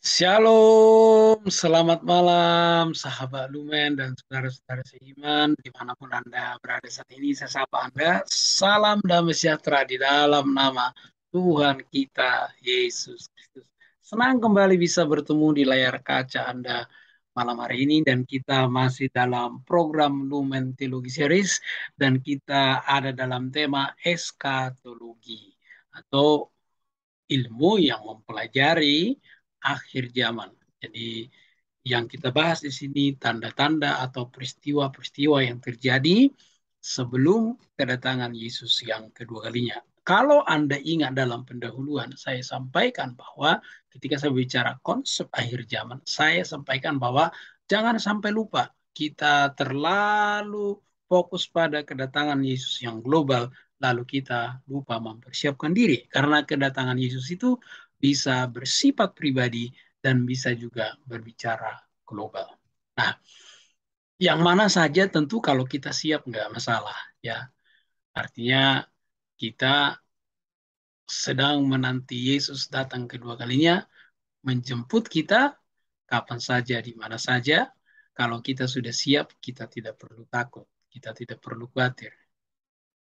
Shalom, selamat malam sahabat Lumen dan saudara-saudara seiman dimanapun Anda berada saat ini. Saya sapa Anda, salam damai sejahtera di dalam nama Tuhan kita Yesus Kristus. Senang kembali bisa bertemu di layar kaca Anda malam hari ini dan kita masih dalam program Lumen Teologi Series dan kita ada dalam tema eskatologi atau ilmu yang mempelajari akhir zaman. Jadi yang kita bahas di sini tanda-tanda atau peristiwa-peristiwa yang terjadi sebelum kedatangan Yesus yang kedua kalinya. Kalau Anda ingat dalam pendahuluan, saya sampaikan bahwa ketika saya bicara konsep akhir zaman, saya sampaikan bahwa jangan sampai lupa kita terlalu fokus pada kedatangan Yesus yang global, lalu kita lupa mempersiapkan diri. Karena kedatangan Yesus itu bisa bersifat pribadi dan bisa juga berbicara global. Nah, yang mana saja tentu kalau kita siap nggak masalah ya. Artinya kita sedang menanti Yesus datang kedua kalinya menjemput kita kapan saja di mana saja. Kalau kita sudah siap, kita tidak perlu takut, kita tidak perlu khawatir.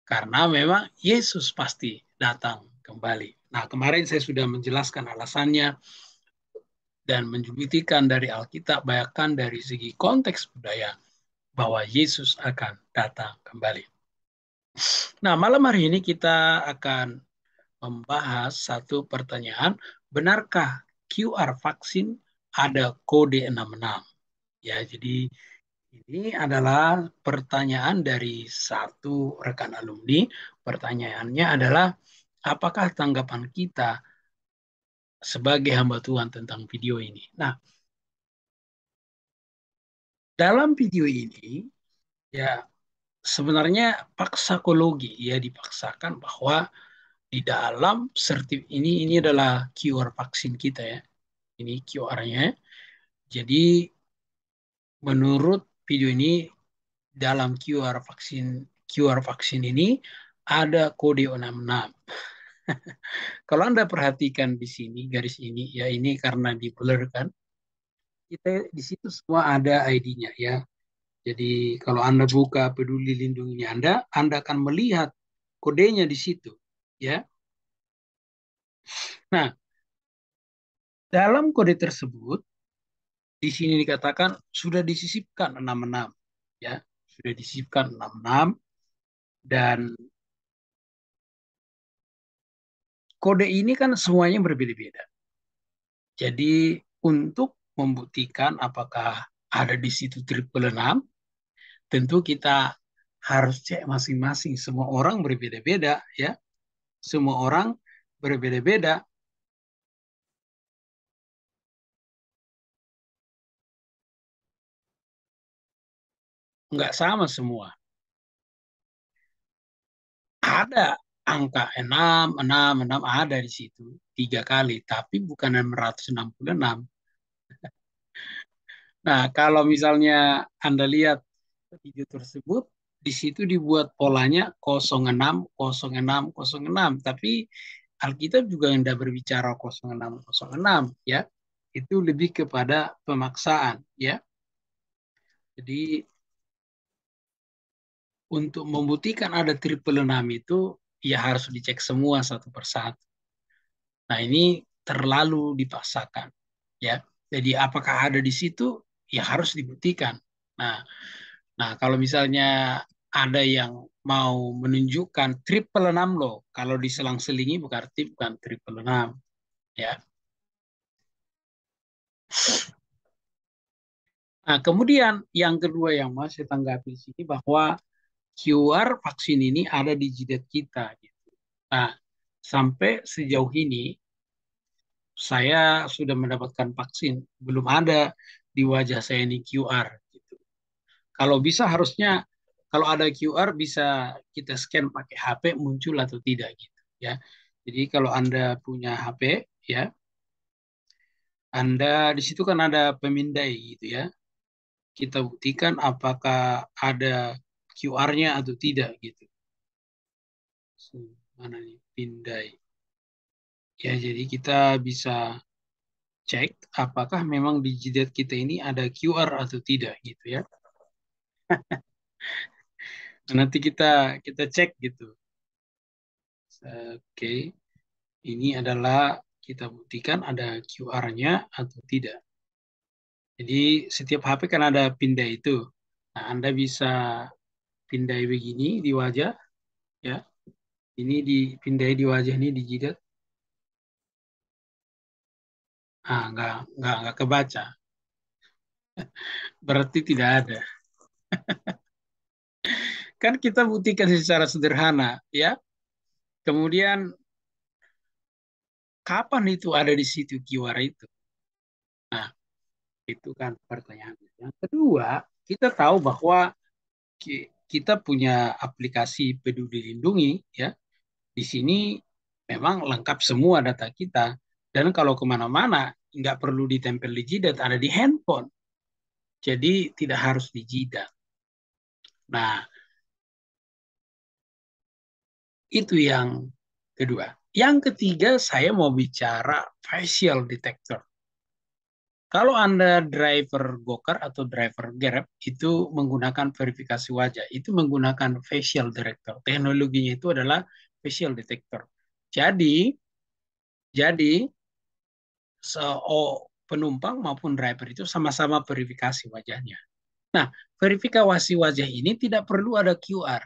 Karena memang Yesus pasti datang kembali. Nah, kemarin saya sudah menjelaskan alasannya dan menjubitikan dari Alkitab, bahkan dari segi konteks budaya, bahwa Yesus akan datang kembali. Nah, malam hari ini kita akan membahas satu pertanyaan, benarkah QR vaksin ada kode 66? Ya, jadi ini adalah pertanyaan dari satu rekan alumni. Pertanyaannya adalah, apakah tanggapan kita sebagai hamba Tuhan tentang video ini? Nah, dalam video ini, ya sebenarnya paksakologi, ya dipaksakan bahwa di dalam sertif ini adalah QR vaksin kita ya. Ini QR-nya. Jadi menurut video ini dalam QR vaksin ini ada kode 66. Kalau Anda perhatikan di sini garis ini ya ini karena di blur kan. Kita di situ semua ada ID-nya ya. Jadi kalau Anda buka Peduli Lindungi Anda akan melihat kodenya di situ ya. Nah, dalam kode tersebut di sini dikatakan sudah disisipkan 66 ya, sudah disisipkan 66 dan kode ini kan semuanya berbeda-beda. Jadi untuk membuktikan apakah ada di situ triple 6, tentu kita harus cek masing-masing. Semua orang berbeda-beda ya. Semua orang berbeda-beda, nggak sama semua. Ada angka 6, 6, 6 ada di situ 3 kali, tapi bukan 666. Nah, kalau misalnya Anda lihat video tersebut, di situ dibuat polanya 06, 06, 06. Tapi Alkitab juga tidak berbicara 06, 06 ya. Itu lebih kepada pemaksaan ya. Jadi untuk membuktikan ada triple 6 itu ya harus dicek semua satu persatu. Nah, ini terlalu dipaksakan ya. Jadi apakah ada di situ ya harus dibuktikan. Nah, nah kalau misalnya ada yang mau menunjukkan triple 6 loh, kalau diselang-selingi berarti bukan triple 6 ya. Nah, kemudian yang kedua yang masih tanggapi di sini bahwa QR vaksin ini ada di jidat kita gitu. Nah, sampai sejauh ini saya sudah mendapatkan vaksin, belum ada di wajah saya ini QR gitu. Kalau bisa harusnya kalau ada QR bisa kita scan pakai HP muncul atau tidak gitu ya. Jadi kalau Anda punya HP ya, Anda di situ kan ada pemindai gitu ya. Kita buktikan apakah ada QR-nya atau tidak gitu. Mana nih pindai. Ya, jadi kita bisa cek apakah memang di jidat kita ini ada QR atau tidak gitu ya. Nanti kita cek gitu. Oke, ini adalah kita buktikan ada QR-nya atau tidak. Jadi setiap HP kan ada pindai itu. Nah, Anda bisa pindai begini di wajah, ya. Ini dipindai di wajah ini di jidat. Ah, nggak kebaca. Berarti tidak ada. Kan kita buktikan secara sederhana, ya. Kemudian kapan itu ada di situ QR itu? Nah, itu kan pertanyaannya. Yang kedua, kita tahu bahwa kita punya aplikasi Peduli Lindungi, ya. Di sini memang lengkap semua data kita. Dan kalau kemana-mana, nggak perlu ditempel di jidat, ada di handphone. Jadi tidak harus di jidat. Nah, itu yang kedua. Yang ketiga, saya mau bicara facial detector. Kalau Anda driver Gokar atau driver Grab itu menggunakan verifikasi wajah, itu menggunakan facial detector. Teknologinya itu adalah facial detector. Jadi, jadi penumpang maupun driver itu sama-sama verifikasi wajahnya. Nah, verifikasi wajah ini tidak perlu ada QR.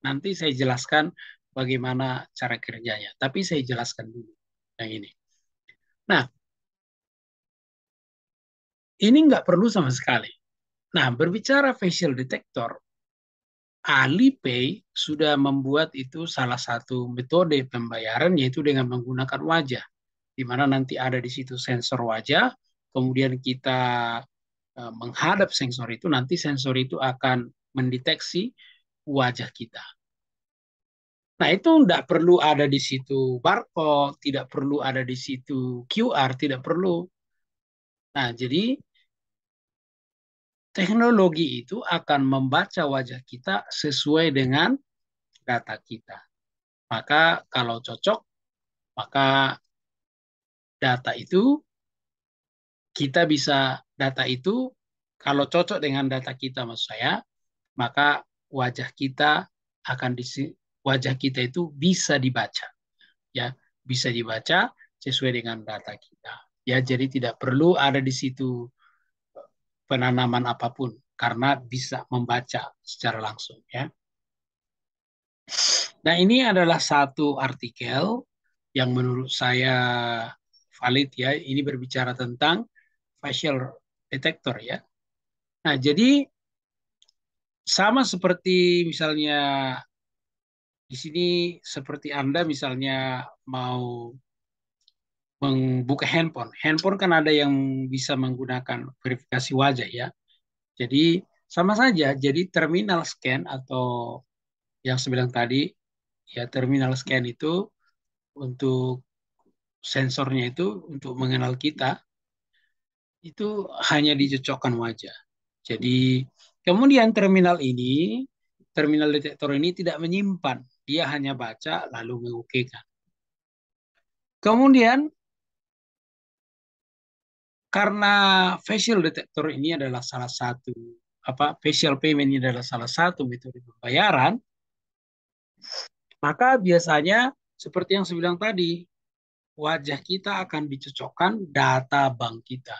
Nanti saya jelaskan bagaimana cara kerjanya. Tapi saya jelaskan dulu yang ini. Nah, ini nggak perlu sama sekali. Nah, berbicara facial detector, Alipay sudah membuat itu salah satu metode pembayaran yaitu dengan menggunakan wajah, di mana nanti ada di situ sensor wajah, kemudian kita menghadap sensor itu, nanti sensor itu akan mendeteksi wajah kita. Nah, itu tidak perlu ada di situ barcode, tidak perlu ada di situ QR, tidak perlu. Nah, jadi teknologi itu akan membaca wajah kita sesuai dengan data kita. Maka kalau cocok, maka data itu kita bisa data itu kalau cocok dengan data kita maksud saya, maka wajah kita akan wajah kita itu bisa dibaca, ya, bisa dibaca sesuai dengan data kita. Ya, jadi tidak perlu ada di situ penanaman apapun karena bisa membaca secara langsung, ya. Nah, ini adalah satu artikel yang menurut saya valid, ya. Ini berbicara tentang facial detector, ya. Nah, jadi sama seperti misalnya di sini seperti Anda misalnya mau membuka handphone. Handphone kan ada yang bisa menggunakan verifikasi wajah, ya. Jadi sama saja. Jadi terminal scan atau yang saya bilang tadi, ya, terminal scan itu untuk sensornya itu untuk mengenal kita itu hanya dicocokkan wajah. Jadi kemudian terminal detektor ini tidak menyimpan, dia hanya baca lalu mengokekan. Kemudian karena facial detector ini adalah salah satu facial payment ini adalah salah satu metode pembayaran, maka biasanya seperti yang saya bilang tadi, wajah kita akan dicocokkan data bank kita,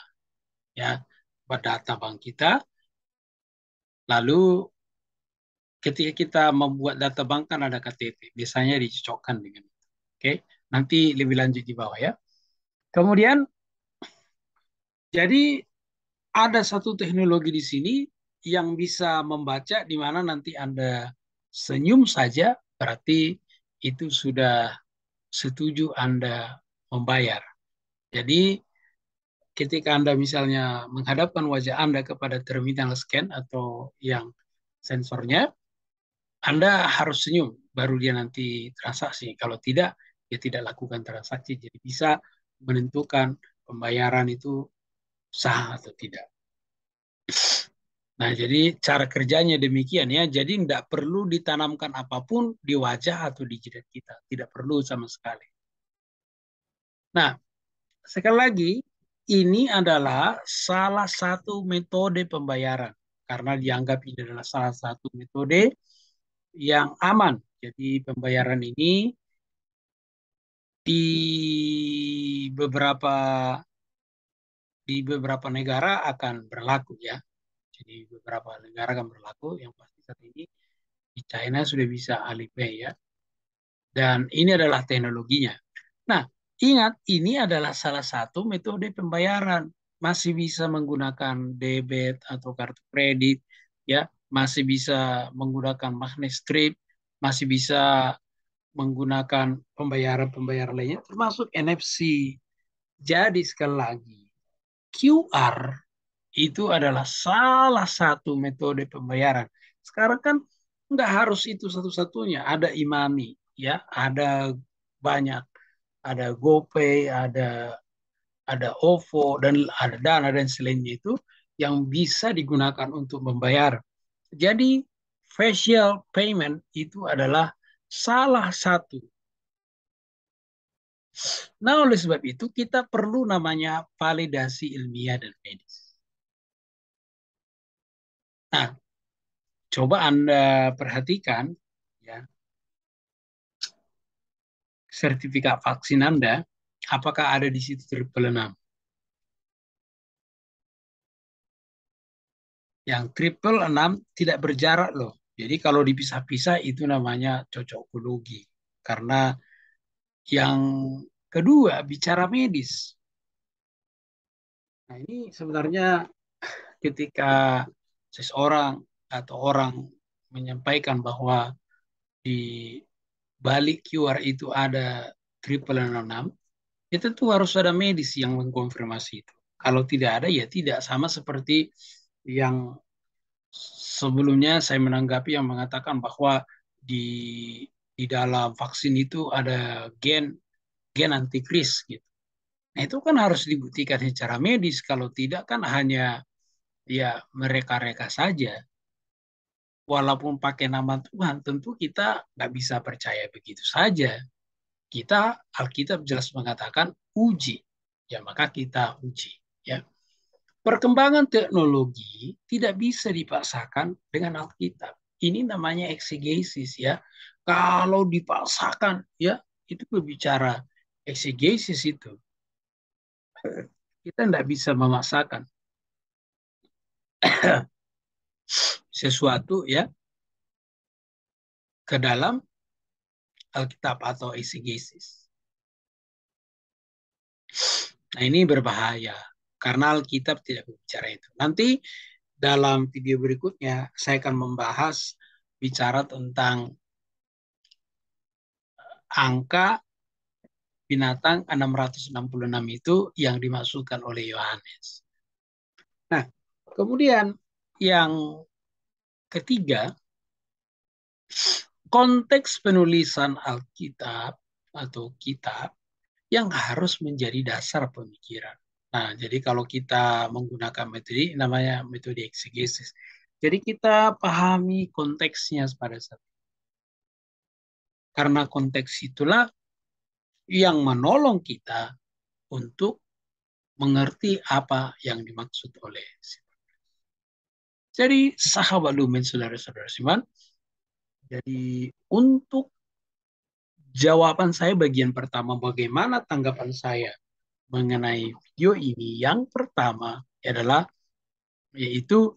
ya, data bank kita. Lalu ketika kita membuat data bank kan ada KTP, biasanya dicocokkan dengan itu. Oke, nanti lebih lanjut di bawah, ya. Kemudian jadi ada satu teknologi di sini yang bisa membaca di mana nanti Anda senyum saja berarti itu sudah setuju Anda membayar. Jadi ketika Anda misalnya menghadapkan wajah Anda kepada terminal scan atau yang sensornya, Anda harus senyum, baru dia nanti transaksi. Kalau tidak, dia tidak lakukan transaksi. Jadi bisa menentukan pembayaran itu sah atau tidak. Nah, jadi cara kerjanya demikian, ya. Jadi tidak perlu ditanamkan apapun di wajah atau di jidat kita. Tidak perlu sama sekali. Nah, sekali lagi, ini adalah salah satu metode pembayaran karena dianggap ini adalah salah satu metode yang aman. Jadi pembayaran ini di beberapa negara akan berlaku ya. Jadi beberapa negara akan berlaku. Yang pasti saat ini di China sudah bisa Alipay ya. Dan ini adalah teknologinya. Nah, ingat ini adalah salah satu metode pembayaran. Masih bisa menggunakan debit atau kartu kredit, ya, masih bisa menggunakan magnet strip, masih bisa menggunakan pembayaran-pembayaran lainnya, termasuk NFC. Jadi sekali lagi, QR itu adalah salah satu metode pembayaran. Sekarang kan nggak harus itu satu-satunya. Ada Imani, ya, ada banyak, ada GoPay, ada OVO dan ada Dana dan selainnya itu yang bisa digunakan untuk membayar. Jadi facial payment itu adalah salah satu. Nah, oleh sebab itu kita perlu namanya validasi ilmiah dan medis. Nah, coba Anda perhatikan ya, sertifikat vaksin Anda, apakah ada di situ triple 6? Yang triple 6 tidak berjarak loh. Jadi kalau dipisah-pisah itu namanya cocokologi. Karena yang kedua bicara medis. Nah ini sebenarnya ketika seseorang atau orang menyampaikan bahwa di balik QR itu ada triple 66, ya tentu harus ada medis yang mengkonfirmasi itu. Kalau tidak ada ya tidak, sama seperti yang sebelumnya saya menanggapi yang mengatakan bahwa di dalam vaksin itu ada gen antikris gitu. Nah, itu kan harus dibuktikan secara medis. Kalau tidak kan hanya ya mereka-reka saja. Walaupun pakai nama Tuhan, tentu kita nggak bisa percaya begitu saja. Kita Alkitab jelas mengatakan uji, ya maka kita uji. Ya, perkembangan teknologi tidak bisa dipaksakan dengan Alkitab. Ini namanya eksegesis ya. Kalau dipaksakan ya itu berbicara eksegesis itu. Kita tidak bisa memaksakan sesuatu ya ke dalam Alkitab atau eksegesis. Nah ini berbahaya karena Alkitab tidak berbicara itu. Nanti dalam video berikutnya saya akan membahas bicara tentang angka binatang 666 itu yang dimaksudkan oleh Yohanes. Nah, kemudian yang ketiga, konteks penulisan Alkitab atau kitab yang harus menjadi dasar pemikiran. Nah, jadi kalau kita menggunakan metode namanya metode eksegesis. Jadi kita pahami konteksnya pada saat itu. Karena konteks itulah yang menolong kita untuk mengerti apa yang dimaksud oleh. Jadi sahabat lumen saudara-saudara Siman, jadi untuk jawaban saya bagian pertama bagaimana tanggapan saya mengenai video ini, yang pertama adalah yaitu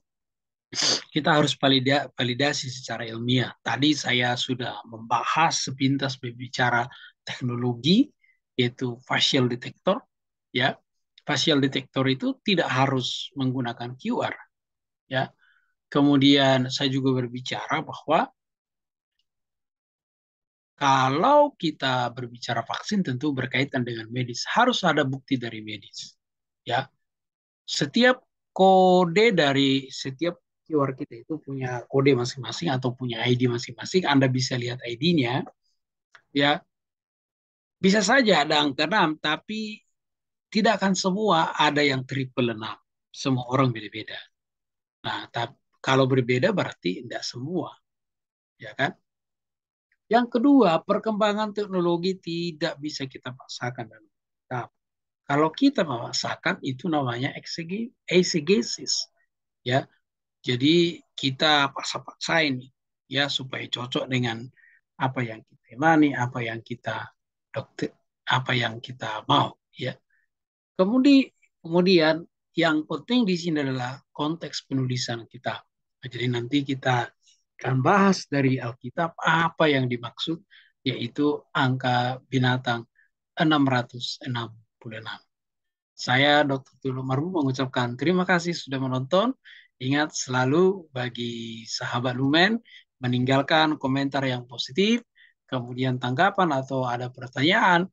kita harus validasi secara ilmiah. Tadi saya sudah membahas sepintas berbicara teknologi yaitu facial detector ya. Facial detector itu tidak harus menggunakan QR ya. Kemudian saya juga berbicara bahwa kalau kita berbicara vaksin tentu berkaitan dengan medis, harus ada bukti dari medis. Ya, setiap kode dari setiap QR kita itu punya kode masing-masing atau punya ID masing-masing. Anda bisa lihat ID-nya, ya. Bisa saja ada angka 6, tapi tidak akan semua ada yang triple 6. Semua orang beda-beda. Nah, kalau berbeda berarti tidak semua, ya kan? Yang kedua, perkembangan teknologi tidak bisa kita paksakan dalam kitab. Kalau kita memaksakan itu namanya exegesis, ya. Jadi kita paksa-paksain ya supaya cocok dengan apa yang kita imani, apa yang kita dokter, apa yang kita mau, ya. Kemudian yang penting di sini adalah konteks penulisan kita. Jadi nanti kita akan bahas dari Alkitab apa yang dimaksud, yaitu angka binatang 666. Saya Dr. Tulu Marbu mengucapkan terima kasih sudah menonton. Ingat selalu bagi sahabat Lumen meninggalkan komentar yang positif, kemudian tanggapan atau ada pertanyaan,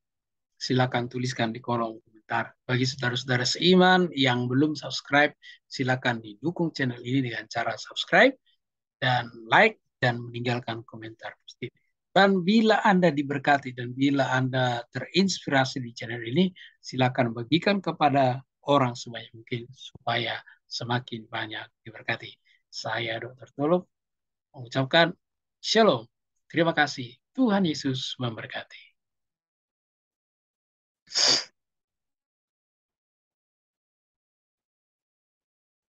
silakan tuliskan di kolom komentar. Bagi saudara-saudara seiman yang belum subscribe, silakan didukung channel ini dengan cara subscribe dan like dan meninggalkan komentar positif. Dan bila Anda diberkati dan bila Anda terinspirasi di channel ini, silakan bagikan kepada orang sebanyak mungkin supaya semakin banyak diberkati. Saya Dr. Tolop mengucapkan Shalom. Terima kasih. Tuhan Yesus memberkati.